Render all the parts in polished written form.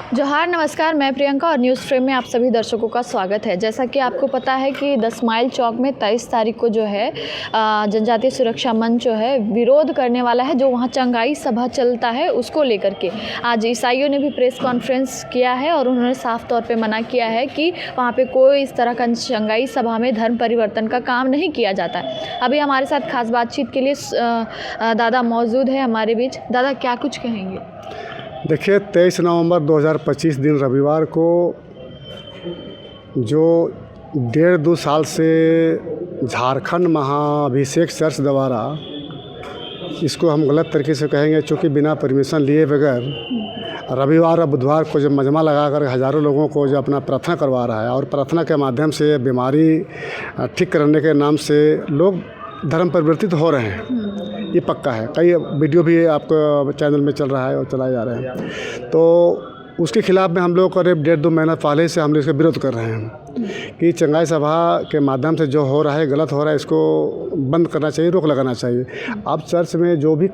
जोहार, नमस्कार। मैं प्रियंका और न्यूज़ फ्रेम में आप सभी दर्शकों का स्वागत है। जैसा कि आपको पता है कि 10 माइल चौक में 23 तारीख को जो है जनजातीय सुरक्षा मंच जो है विरोध करने वाला है। जो वहाँ चंगाई सभा चलता है उसको लेकर के आज ईसाइयों ने भी प्रेस कॉन्फ्रेंस किया है और उन्होंने साफ तौर पे मना किया है कि वहाँ पे कोई इस तरह का चंगाई सभा में धर्म परिवर्तन का काम नहीं किया जाता है। अभी हमारे साथ खास बातचीत के लिए दादा मौजूद है हमारे बीच। दादा, क्या कुछ कहेंगे? देखिए, 23 नवंबर 2025 दिन रविवार को जो 1.5-2 साल से झारखंड महाअभिषेक चर्च द्वारा, इसको हम गलत तरीके से कहेंगे चूँकि बिना परमिशन लिए बगैर रविवार और बुधवार को जब मजमा लगाकर हज़ारों लोगों को जो अपना प्रार्थना करवा रहा है और प्रार्थना के माध्यम से बीमारी ठीक करने के नाम से लोग धर्म परिवर्तित हो रहे हैं, ये पक्का है। कई वीडियो भी आपको चैनल में चल रहा है और चलाए जा रहे हैं। तो उसके खिलाफ़ में हम लोग करीब 1.5-2 महीना पहले से हम लोग इसका विरोध कर रहे हैं कि चंगाई सभा के माध्यम से जो हो रहा है गलत हो रहा है, इसको बंद करना चाहिए, रोक लगाना चाहिए। आप चर्च में जो भी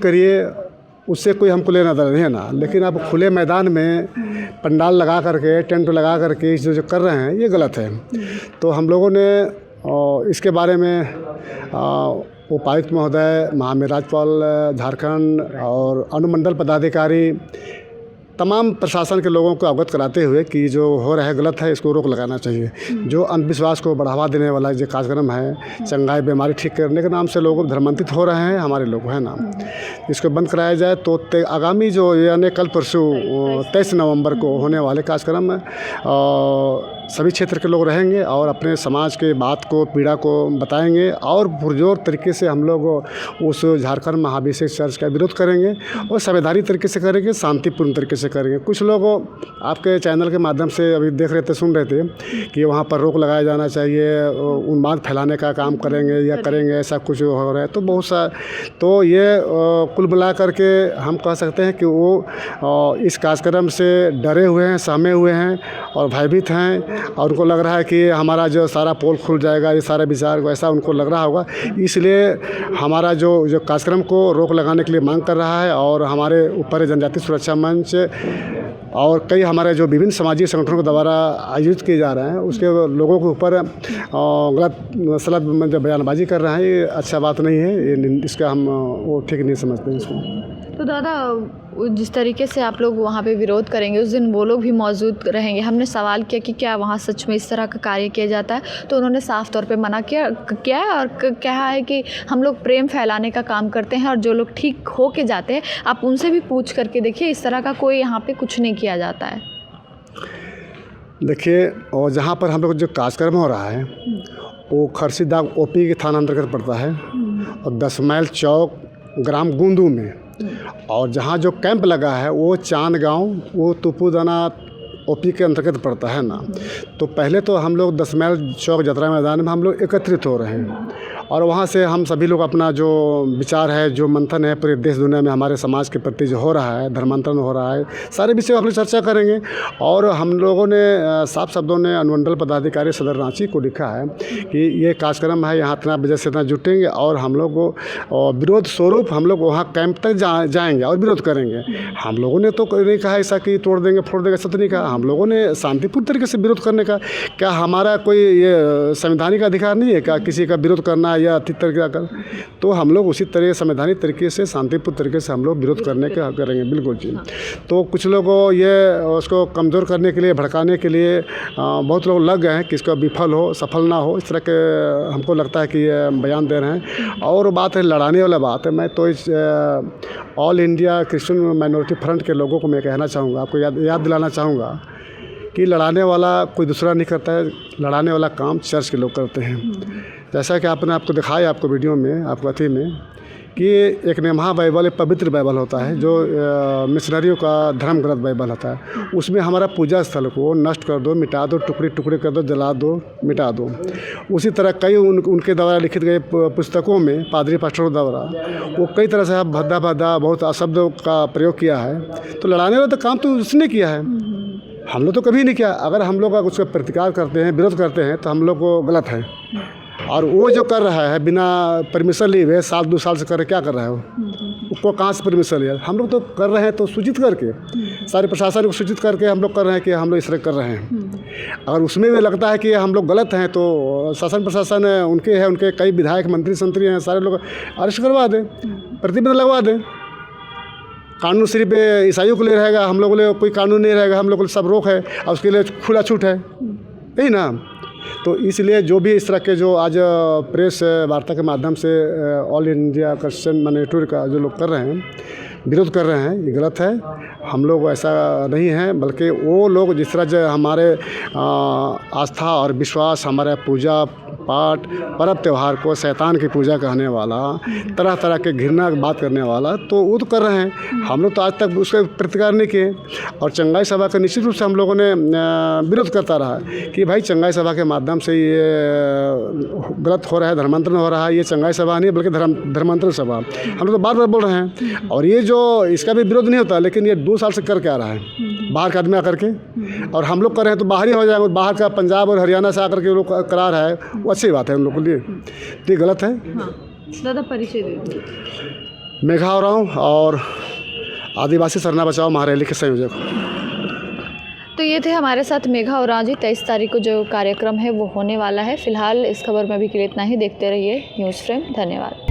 करिए उससे कोई हमको लेना देना नहीं है ना, लेकिन आप खुले मैदान में पंडाल लगा करके, टेंट लगा करके जो कर रहे हैं ये गलत है। तो हम लोगों ने इसके बारे में उपायुक्त महोदय, महामहिम राज्यपाल झारखंड और अनुमंडल पदाधिकारी, तमाम प्रशासन के लोगों को अवगत कराते हुए कि जो हो रहा है गलत है, इसको रोक लगाना चाहिए। जो अंधविश्वास को बढ़ावा देने वाला जो कार्यक्रम है, चंगाई बीमारी ठीक करने के नाम से लोग धर्मांतरित हो रहे हैं, हमारे लोग हैं ना, इसको बंद कराया जाए। तो आगामी जो यानी कल परसों 23 नवंबर को होने वाले कार्यक्रम में सभी क्षेत्र के लोग रहेंगे और अपने समाज के बात को, पीड़ा को बताएंगे और पुरजोर तरीके से हम लोग उस झारखंड महाअभिषेक चर्च का विरोध करेंगे और संवैधानिक तरीके से करेंगे, शांतिपूर्ण तरीके से करेंगे। कुछ लोग आपके चैनल के माध्यम से अभी देख रहे थे, सुन रहे थे कि वहाँ पर रोक लगाया जाना चाहिए, उन्माद फैलाने का काम करेंगे या करेंगे, ऐसा कुछ हो रहा है। तो बहुत सा तो ये कुल मिला करके हम कह सकते हैं कि वो इस कार्यक्रम से डरे हुए हैं, सहमे हुए हैं और भयभीत हैं और उनको लग रहा है कि हमारा जो सारा पोल खुल जाएगा, ये सारे विचार ऐसा उनको लग रहा होगा। इसलिए हमारा जो कार्यक्रम को रोक लगाने के लिए मांग कर रहा है और हमारे ऊपर जनजातीय सुरक्षा मंच और कई हमारे जो विभिन्न सामाजिक संगठनों के द्वारा आयोजित किए जा रहे हैं, उसके लोगों के ऊपर गलत सलत जो बयानबाजी कर रहे हैं, ये अच्छा बात नहीं है। इसका हम वो ठीक नहीं समझते हैं इसको। तो दादा, जिस तरीके से आप लोग वहाँ पे विरोध करेंगे, उस दिन वो लोग भी मौजूद रहेंगे। हमने सवाल किया कि क्या वहाँ सच में इस तरह का कार्य किया जाता है, तो उन्होंने साफ तौर पे मना किया है और कहा है कि हम लोग प्रेम फैलाने का काम करते हैं और जो लोग ठीक हो के जाते हैं आप उनसे भी पूछ करके देखिए, इस तरह का कोई यहाँ पे कुछ नहीं किया जाता है। देखिए, और जहाँ पर हम लोग जो कार्यक्रम हो रहा है वो खरसीदाग ओपी के थाना अंतर्गत पड़ता है और 10 माइल चौक ग्राम गुंदू में, और जहाँ जो कैंप लगा है वो चांद गांव, वो तुपुदाना ओपी के अंतर्गत पड़ता है ना। तो पहले तो हम लोग 10 माइल चौक जतरा मैदान में हम लोग एकत्रित हो रहे हैं और वहाँ से हम सभी लोग अपना जो विचार है, जो मंथन है पूरे देश दुनिया में हमारे समाज के प्रति जो हो रहा है, धर्मांतरण हो रहा है, सारे विषय हम लोग चर्चा करेंगे। और हम लोगों ने साफ शब्दों ने अनुमंडल पदाधिकारी सदर रांची को लिखा है कि ये कार्यक्रम है, यहाँ इतना बजे से इतना जुटेंगे और हम लोग को विरोध स्वरूप हम लोग वहाँ कैंप तक जाएंगे और विरोध करेंगे। हम लोगों ने तो नहीं कहा ऐसा कि तोड़ देंगे फोड़ देंगे, ऐसा तो नहीं कहा। हम लोगों ने शांतिपूर्ण तरीके से विरोध करने का, क्या हमारा कोई ये संवैधानिक अधिकार नहीं है क्या किसी का विरोध करना या अति तरीका कर? तो हम लोग उसी तरह संवैधानिक तरीके से, शांतिपूर्ण तरीके से हम लोग विरोध करने का करेंगे, बिल्कुल जी। तो कुछ लोगों ये उसको कमज़ोर करने के लिए, भड़काने के लिए बहुत लोग लग गए हैं कि इसका विफल हो, सफल ना हो, इस तरह के हमको लगता है कि ये बयान दे रहे हैं। और बात है लड़ाने वाला बात है, मैं तो इस all India Christian minority front के लोगों को मैं कहना चाहूँगा, आपको याद दिलाना चाहूँगा कि लड़ाने वाला कोई दूसरा नहीं करता है, लड़ाने वाला काम चर्च के लोग करते हैं। जैसा कि आपको दिखाया आपको वीडियो में, आपको अथी में, कि एक नेमहा बाइबल, एक पवित्र बाइबल होता है जो मिशनरियों का धर्म ग्रंथ बाइबल होता है। उसमें हमारा पूजा स्थल को नष्ट कर दो, मिटा दो, टुकड़े टुकड़े कर दो, जला दो, मिटा दो। उसी तरह कई उनके द्वारा लिखित गए पुस्तकों में, पादरी पास्टरों द्वारा वो कई तरह से भद्दा बहुत अशब्द का प्रयोग किया है। तो लड़ाने वाला तो काम तो उसने किया है, हम लोग तो कभी नहीं किया। अगर हम लोग उसका प्रतिकार करते हैं, विरोध करते हैं, तो हम लोग को गलत है। और वो जो कर रहा है बिना परमिशन लिए हुए, 1-2 साल से कर क्या कर रहा है वो को कहाँ से परमिशन लिया? हम लोग तो कर रहे हैं तो सूचित करके, सारे प्रशासन को सूचित करके हम लोग कर रहे हैं कि हम लोग इस तरह कर रहे हैं। अगर उसमें भी लगता है कि हम लोग गलत हैं तो शासन प्रशासन उनके है, उनके कई विधायक मंत्री संतरी हैं, सारे लोग अरेस्ट करवा दें, प्रतिबंध लगवा दें। कानून सिर्फ ईसाइयों के लिए रहेगा, हम लोगों के लिए कोई कानून नहीं रहेगा, हम लोगों को सब रोक है और उसके लिए खुला छूट है, यही ना। तो इसलिए जो भी इस तरह के जो आज प्रेस वार्ता के माध्यम से ऑल इंडिया क्रिश्चियन नेटवर्क का जो लोग कर रहे हैं, विरोध कर रहे हैं, ये गलत है। हम लोग ऐसा नहीं हैं, बल्कि वो लोग जिस तरह जो हमारे आस्था और विश्वास, हमारे पूजा पाठ पर्व त्यौहार को शैतान की पूजा कहने वाला, तरह तरह के घृणा की बात करने वाला, तो वो तो कर रहे हैं। हम लोग तो आज तक उसका प्रतिकार नहीं किए। और चंगाई सभा का निश्चित रूप से हम लोगों ने विरोध करता रहा कि भाई चंगाई सभा के माध्यम से ये गलत हो रहा है, धर्मांतरण हो रहा है। ये चंगाई सभा नहीं बल्कि धर्मांतरण सभा। हम लोग तो बार बार बोल रहे हैं, और ये जो इसका भी विरोध नहीं होता, लेकिन ये 2 साल से करके आ रहा है, बाहर का आदमी आकर के, और हम लोग कर रहे हैं तो बाहर ही हो जाएंगे। बाहर का पंजाब और हरियाणा से आकर के लोग करा रहा है, वो अच्छी बात है उन लोग के लिए, तो ये गलत है। दादा परिचय दे दीजिए। मेघा उरांव और आदिवासी सरना बचाओ महारैली के संयोजक। तो ये थे हमारे साथ मेघा उरांव जी। 23 तारीख को जो कार्यक्रम है वो होने वाला है। फिलहाल इस खबर में अभी के लिए इतना ही। देखते रहिए न्यूज़ फ्रेम। धन्यवाद।